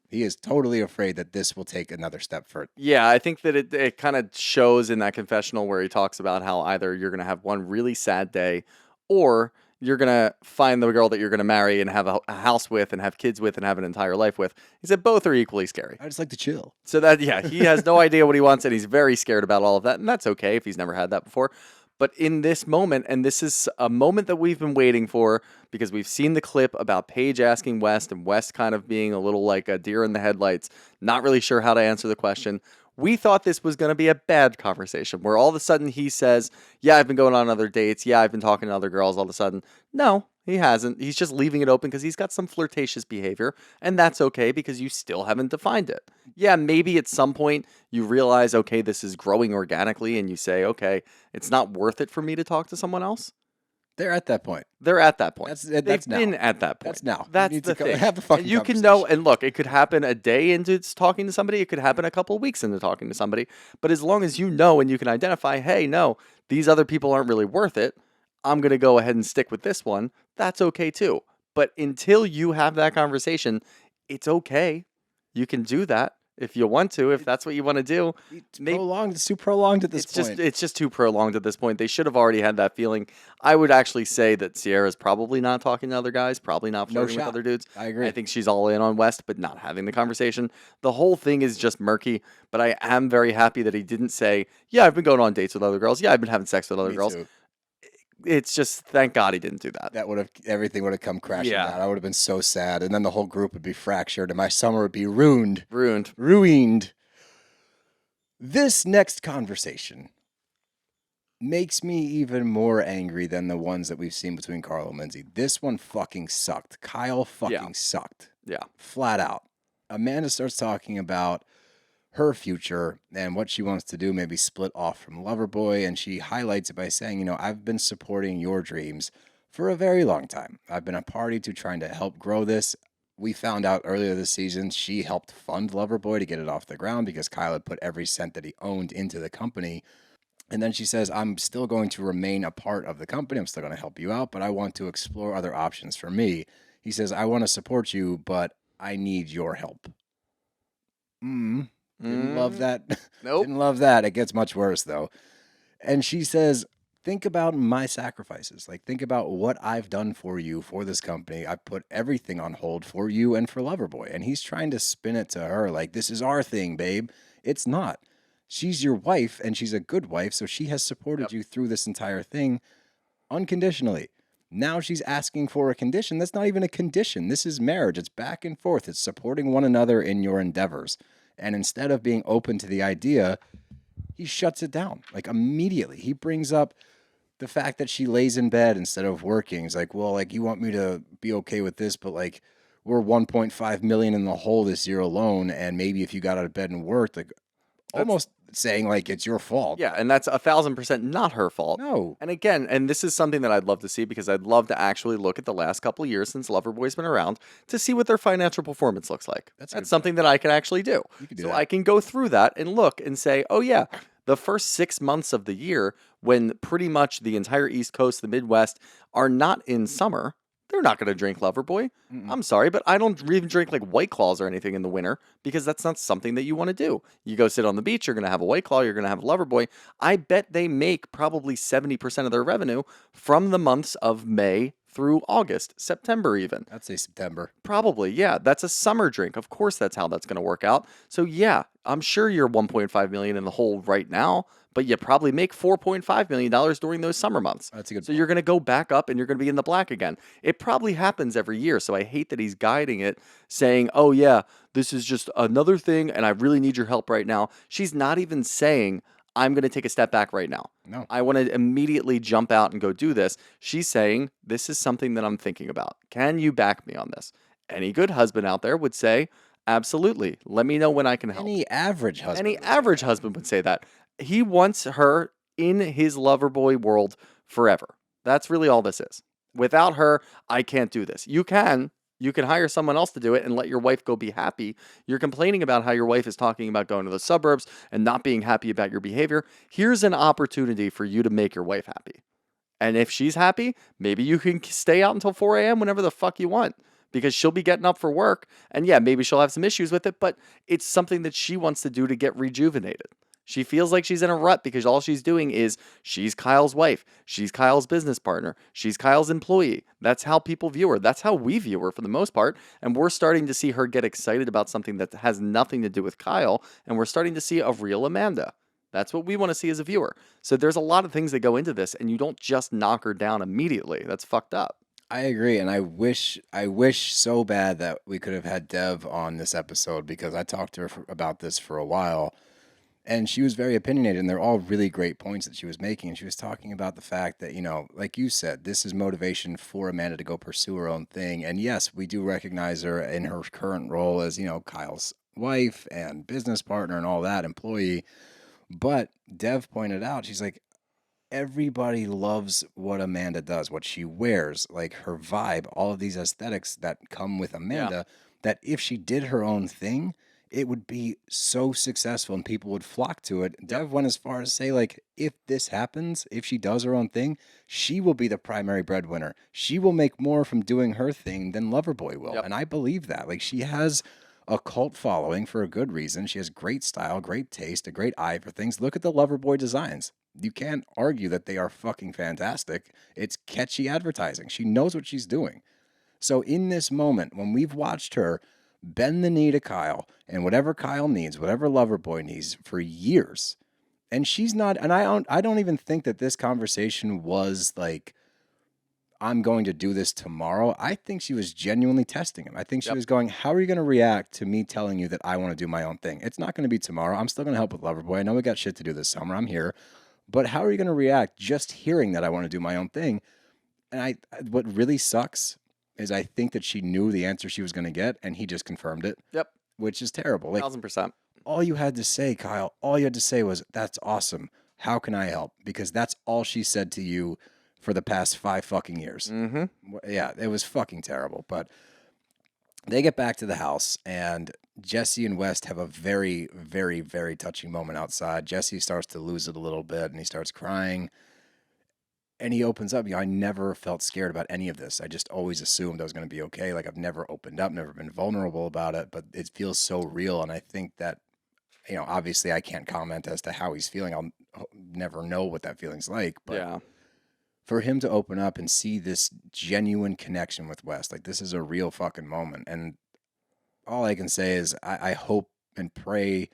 He is totally afraid that this will take another step further. Yeah, I think that it kind of shows in that confessional where he talks about how either you're going to have one really sad day or you're going to find the girl that you're going to marry and have a house with and have kids with and have an entire life with. He said both are equally scary. I just like to chill. So that, yeah, he has no idea what he wants and he's very scared about all of that. And that's okay if he's never had that before. But in this moment, and this is a moment that we've been waiting for because we've seen the clip about Paige asking West and West kind of being a little like a deer in the headlights, not really sure how to answer the question. We thought this was going to be a bad conversation where all of a sudden he says, yeah, I've been going on other dates. Yeah, I've been talking to other girls all of a sudden. No, he hasn't. He's just leaving it open because he's got some flirtatious behavior. And that's okay because you still haven't defined it. Yeah, maybe at some point you realize, okay, this is growing organically and you say, okay, it's not worth it for me to talk to someone else. They're at that point. They're at that point. That's now. They've been at that point. That's now. That's the thing. Have the fucking and you can conversation. know, and look, it could happen a day into talking to somebody. It could happen a couple of weeks into talking to somebody. But as long as you know and you can identify, hey, no, these other people aren't really worth it. I'm going to go ahead and stick with this one. That's okay too. But until you have that conversation, it's okay. You can do that. If you want to, if that's what you want to do. It's prolonged. It's too prolonged at this point. It's just too prolonged at this point. They should have already had that feeling. I would actually say that Ciara's probably not talking to other guys, probably not flirting with other dudes. I agree. I think she's all in on West, but not having the conversation. The whole thing is just murky, but I am very happy that he didn't say, yeah, I've been going on dates with other girls. Yeah, I've been having sex with other girls. Too. It's just, thank God he didn't do that. Everything would have come crashing down. I would have been so sad. And then the whole group would be fractured and my summer would be ruined. Ruined. This next conversation makes me even more angry than the ones that we've seen between Carl and Lindsay. This one fucking sucked. Kyle fucking sucked. Yeah. Flat out. Amanda starts talking about her future and what she wants to do, maybe split off from Loverboy, and she highlights it by saying, I've been supporting your dreams for a very long time. I've been a party to trying to help grow this. We found out earlier this season she helped fund Loverboy to get it off the ground because Kyle had put every cent that he owned into the company. And then she says, I'm still going to remain a part of the company. I'm still going to help you out, but I want to explore other options for me. He says, I want to support you, but I need your help. Didn't love that. Nope. Didn't love that. It gets much worse, though. And she says, think about my sacrifices. Like, think about what I've done for you, for this company. I put everything on hold for you and for Loverboy. And he's trying to spin it to her like, this is our thing, babe. It's not. She's your wife, and she's a good wife, so she has supported you through this entire thing unconditionally. Now she's asking for a condition. That's not even a condition. This is marriage. It's back and forth. It's supporting one another in your endeavors. And instead of being open to the idea, he shuts it down, like, immediately. He brings up the fact that she lays in bed instead of working. He's like, well, like, you want me to be okay with this, but, like, we're 1.5 million in the hole this year alone, and maybe if you got out of bed and worked, like, almost saying, like, it's your fault. Yeah, and that's 1,000% not her fault. No. And again, and this is something that I'd love to see because I'd love to actually look at the last couple of years since Loverboy's been around to see what their financial performance looks like. That's something that I can actually do. You can do so that. I can go through that and look and say, oh yeah, the first 6 months of the year when pretty much the entire East Coast, the Midwest, are not in summer, they're not going to drink Loverboy. I'm sorry, but I don't even drink like White Claws or anything in the winter because that's not something that you want to do. You go sit on the beach, you're going to have a White Claw, you're going to have a Loverboy. I bet they make probably 70% of their revenue from the months of May through August, September even. I'd say September. Probably, yeah. That's a summer drink. Of course, that's how that's going to work out. So yeah, I'm sure you're 1.5 million in the hole right now, but you probably make $4.5 million during those summer months. That's a good So point. you're going to go back up and you're going to be in the black again. It probably happens every year. So I hate that he's guiding it saying, oh yeah, this is just another thing and I really need your help right now. She's not even saying, I'm going to take a step back right now. No. I want to immediately jump out and go do this. She's saying, this is something that I'm thinking about. Can you back me on this? Any good husband out there would say, absolutely. Let me know when I can help. Any average husband. Any average husband would say that. He wants her in his Loverboy world forever. That's really all this is. Without her, I can't do this. You can hire someone else to do it and let your wife go be happy. You're complaining about how your wife is talking about going to the suburbs and not being happy about your behavior. Here's an opportunity for you to make your wife happy. And if she's happy, maybe you can stay out until 4 a.m. whenever the fuck you want because she'll be getting up for work. And yeah, maybe she'll have some issues with it, but it's something that she wants to do to get rejuvenated. She feels like she's in a rut because all she's doing is she's Kyle's wife. She's Kyle's business partner. She's Kyle's employee. That's how people view her. That's how we view her for the most part. And we're starting to see her get excited about something that has nothing to do with Kyle. And we're starting to see a real Amanda. That's what we want to see as a viewer. So there's a lot of things that go into this, and you don't just knock her down immediately. That's fucked up. I agree, and I wish so bad that we could have had Dev on this episode because I talked to her about this for a while. And she was very opinionated, and they're all really great points that she was making. And she was talking about the fact that, like you said, this is motivation for Amanda to go pursue her own thing. And yes, we do recognize her in her current role as, Kyle's wife and business partner and all that, employee. But Dev pointed out, she's like, everybody loves what Amanda does, what she wears, like her vibe, all of these aesthetics that come with Amanda, that if she did her own thing, it would be so successful and people would flock to it. Dev went as far as to say, like, if this happens, if she does her own thing, she will be the primary breadwinner. She will make more from doing her thing than Loverboy will. And I believe that. Like, she has a cult following for a good reason. She has great style, great taste, a great eye for things. Look at the Loverboy designs. You can't argue that they are fucking fantastic. It's catchy advertising. She knows what she's doing. So in this moment, when we've watched her bend the knee to Kyle and whatever Kyle needs, whatever Loverboy needs for years, and she's not, and I don't even think that this conversation was like, I'm going to do this tomorrow. I think she was genuinely testing him. I think she was going, how are you going to react to me telling you that I want to do my own thing? It's not going to be tomorrow. I'm still going to help with Loverboy. I know we got shit to do this summer. I'm here. But how are you going to react just hearing that I want to do my own thing? And what really sucks is I think that she knew the answer she was going to get, and he just confirmed it. Yep. Which is terrible. Like, 1,000%. All you had to say, Kyle, all you had to say was, that's awesome. How can I help? Because that's all she said to you for the past 5 fucking years. Mm-hmm. Yeah, it was fucking terrible. But they get back to the house, and Jesse and West have a very, very, very touching moment outside. Jesse starts to lose it a little bit, and he starts crying. And he opens up. I never felt scared about any of this. I just always assumed I was going to be okay. Like, I've never opened up, never been vulnerable about it, but it feels so real. And I think that, obviously I can't comment as to how he's feeling. I'll never know what that feeling's like. But for him to open up and see this genuine connection with West, like, this is a real fucking moment. And all I can say is I hope and pray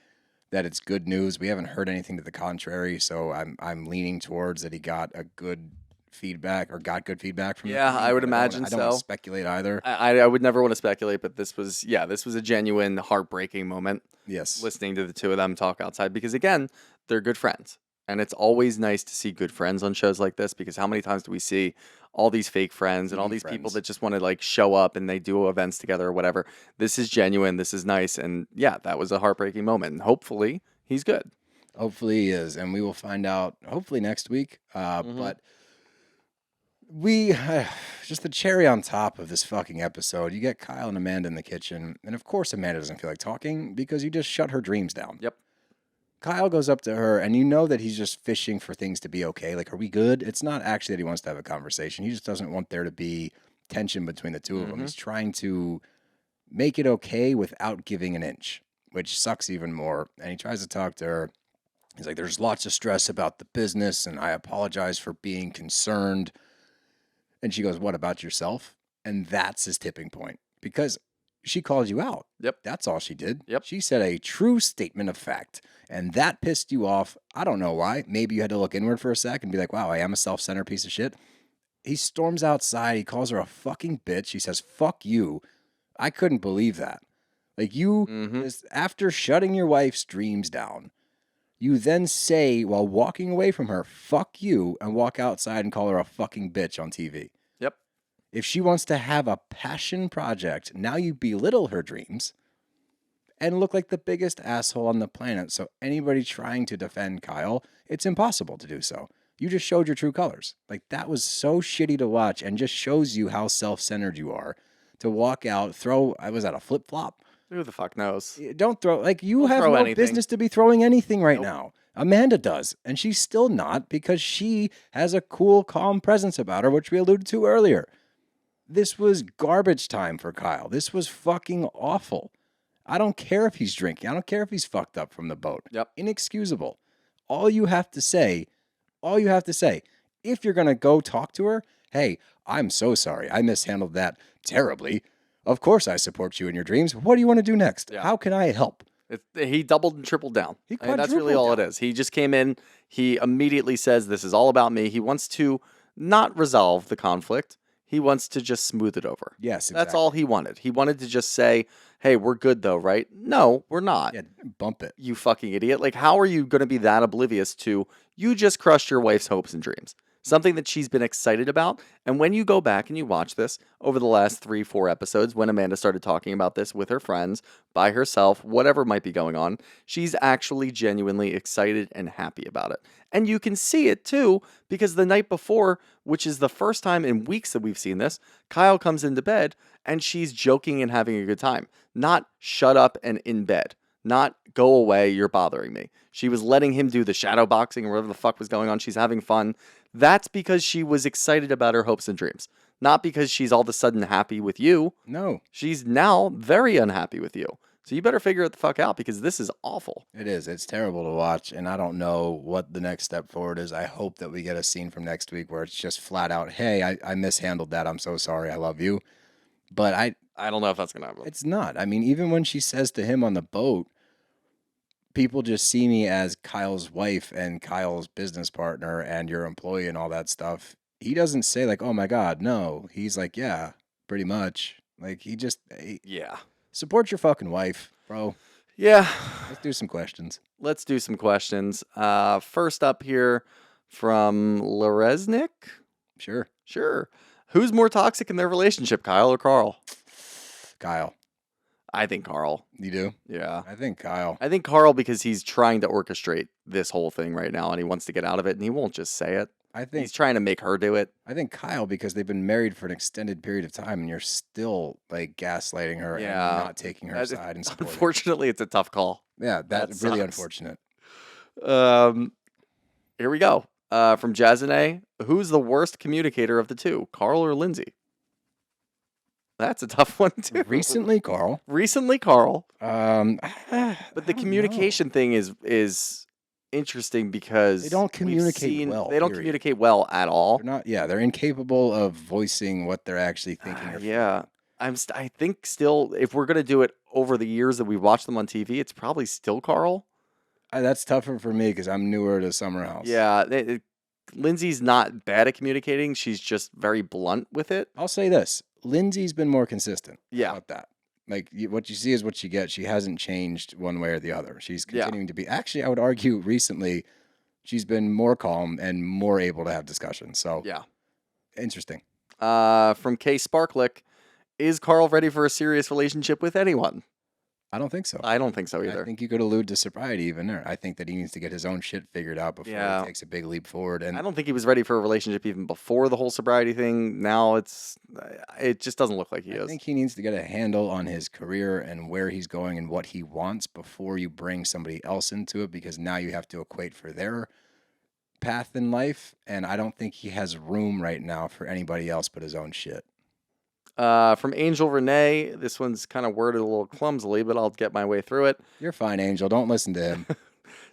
that it's good news. We haven't heard anything to the contrary, so I'm leaning towards that he got a good feedback or got good feedback from. Yeah, I would imagine so. I don't want to speculate either. I would never want to speculate, but this was a genuine heartbreaking moment. Yes, listening to the two of them talk outside, because again, they're good friends. And it's always nice to see good friends on shows like this, because how many times do we see all these fake friends and all these people that just want to like show up and they do events together or whatever? This is genuine. This is nice. And yeah, that was a heartbreaking moment. And hopefully he's good. Hopefully he is. And we will find out hopefully next week. But we, just the cherry on top of this fucking episode, you get Kyle and Amanda in the kitchen. And of course Amanda doesn't feel like talking because you just shut her dreams down. Yep. Kyle goes up to her, and you know that he's just fishing for things to be okay. Like, are we good? It's not actually that he wants to have a conversation. He just doesn't want there to be tension between the two of them. He's trying to make it okay without giving an inch, which sucks even more. And he tries to talk to her. He's like, there's lots of stress about the business, and I apologize for being concerned. And she goes, what about yourself? And that's his tipping point, because she called you out. Yep. That's all she did. Yep. She said a true statement of fact. And that pissed you off. I don't know why. Maybe you had to look inward for a sec and be like, wow, I am a self-centered piece of shit. He storms outside. He calls her a fucking bitch. He says, fuck you. I couldn't believe that. Like, you, after shutting your wife's dreams down, you then say, while walking away from her, fuck you, and walk outside and call her a fucking bitch on TV. Yep. If she wants to have a passion project, now you belittle her dreams and look like the biggest asshole on the planet. So anybody trying to defend Kyle, it's impossible to do so. You just showed your true colors. Like, that was so shitty to watch and just shows you how self-centered you are to walk out, was that a flip-flop? Who the fuck knows? Don't throw, like, you have no business to be throwing anything right now. Amanda does, and she's still not, because she has a cool, calm presence about her, which we alluded to earlier. This was garbage time for Kyle. This was fucking awful. I don't care if he's drinking. I don't care if he's fucked up from the boat. Yep. Inexcusable. all you have to say, if you're going to go talk to her, hey, I'm so sorry. I mishandled that terribly. Of course I support you in your dreams. What do you want to do next? Yeah. How can I help? He doubled and tripled down. He I mean, that's really all it is. He just came in. He immediately says, this is all about me. He wants to not resolve the conflict. He wants to just smooth it over. Yes, exactly. That's all he wanted. He wanted to just say, hey, we're good though, right? No, we're not. Yeah, bump it. You fucking idiot. Like, how are you going to be that oblivious to you just crushed your wife's hopes and dreams? Something that she's been excited about. And when you go back and you watch this over the last 3-4 episodes, when Amanda started talking about this with her friends, by herself, whatever might be going on, she's actually genuinely excited and happy about it. And you can see it too, because the night before, which is the first time in weeks that we've seen this, Kyle comes into bed and she's joking and having a good time. Not shut up and in bed. Not go away, you're bothering me. She was letting him do the shadow boxing or whatever the fuck was going on. She's having fun. That's because she was excited about her hopes and dreams. Not because she's all of a sudden happy with you. No. She's now very unhappy with you. So you better figure it the fuck out because this is awful. It is. It's terrible to watch, and I don't know what the next step forward is. I hope that we get a scene from next week where it's just flat out, hey, I mishandled that. I'm so sorry. I love you. But I don't know if that's going to happen. it's not. I mean, even when she says to him on the boat, people just see me as Kyle's wife and Kyle's business partner and your employee and all that stuff. He doesn't say like, oh my God, no. He's like, yeah, pretty much. Like Yeah. Support your fucking wife, bro. Yeah. Let's do some questions. Let's do some questions. First up here from Loresnik. Sure. Sure. Who's more toxic in their relationship, Kyle or Carl? Kyle. I think Carl. You do? Yeah. I think Kyle. I think Carl because he's trying to orchestrate this whole thing right now and he wants to get out of it and he won't just say it. I think He's trying to make her do it. I think Kyle because they've been married for an extended period of time and you're still like gaslighting her and not taking her side and supporting. Unfortunately, it's a tough call. Yeah, that's That really sucks. unfortunate. Here we go. From Jazine, who's the worst communicator of the two, Carl or Lindsay? That's a tough one too. Recently, Carl. But the communication thing is interesting because They don't communicate well, They don't period. communicate well at all. They're not. Yeah, they're incapable of voicing what they're actually thinking. Or Yeah. I think still, if we're gonna do it over the years that we've watched them on TV, it's probably still Carl. That's tougher for me because I'm newer to Summer House. Yeah, Lindsay's not bad at communicating. She's just very blunt with it. I'll say this: Lindsay's been more consistent. Yeah. About that. Like what you see is what you get. She hasn't changed one way or the other. She's continuing to be. Actually, I would argue recently, she's been more calm and more able to have discussions. So Yeah. interesting. From K Sparklick, is Carl ready for a serious relationship with anyone? I don't think so. I don't think so either. I think you could allude to sobriety even there. I think that he needs to get his own shit figured out before he takes a big leap forward. And I don't think he was ready for a relationship even before the whole sobriety thing. Now it just doesn't look like he is. I think he needs to get a handle on his career and where he's going and what he wants before you bring somebody else into it, because now you have to equate for their path in life. And I don't think he has room right now for anybody else but his own shit. From Angel Renee, this one's kind of worded a little clumsily, but I'll get my way through it. You're fine, Angel. Don't listen to him.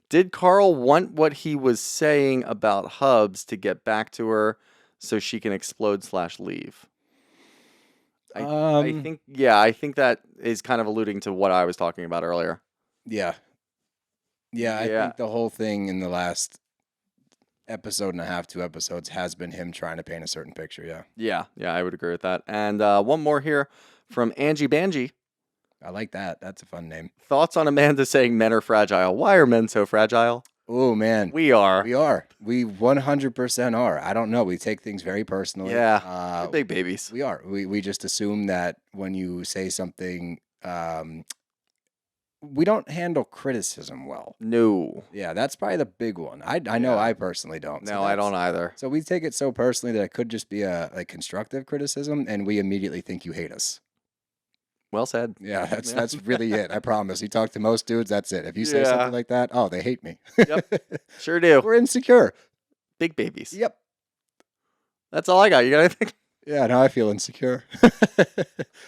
Did Carl want what he was saying about Hubs to get back to her so she can explode/leave? I think that is kind of alluding to what I was talking about earlier. Yeah. I think the whole thing in the last episode and a half, 2 episodes, has been him trying to paint a certain picture. Yeah, I would agree with that. And one more here from Angie Banji. I like that. That's a fun name. Thoughts on Amanda saying men are fragile? Why are men so fragile? Oh, man. We are. We 100% are. I don't know. We take things very personally. Yeah. We're big babies. We are. We just assume that when you say something, we don't handle criticism well. No. Yeah, that's probably the big one. I know I personally don't. No, I don't either. So we take it so personally that it could just be a constructive criticism, and we immediately think you hate us. Well said. Yeah, that's really it. I promise. You talk to most dudes, that's it. If you say something like that, oh, they hate me. Yep. Sure do. We're insecure. Big babies. Yep. That's all I got. You got anything? Yeah, now I feel insecure.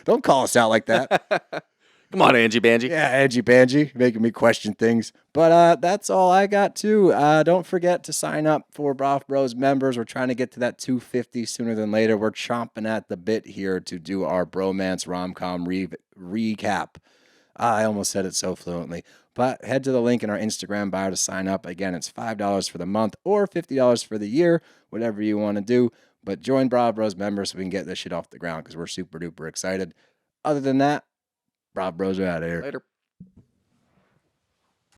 Don't call us out like that. Come on, Angie Banji. Yeah, Angie Banji, making me question things. But that's all I got, too. Don't forget to sign up for Broth Bros members. We're trying to get to that 250 sooner than later. We're chomping at the bit here to do our bromance rom-com recap. I almost said it so fluently. But head to the link in our Instagram bio to sign up. Again, it's $5 for the month or $50 for the year, whatever you want to do. But join Broth Bros members so we can get this shit off the ground because we're super duper excited. Other than that, Broth Bros are out of here. Later.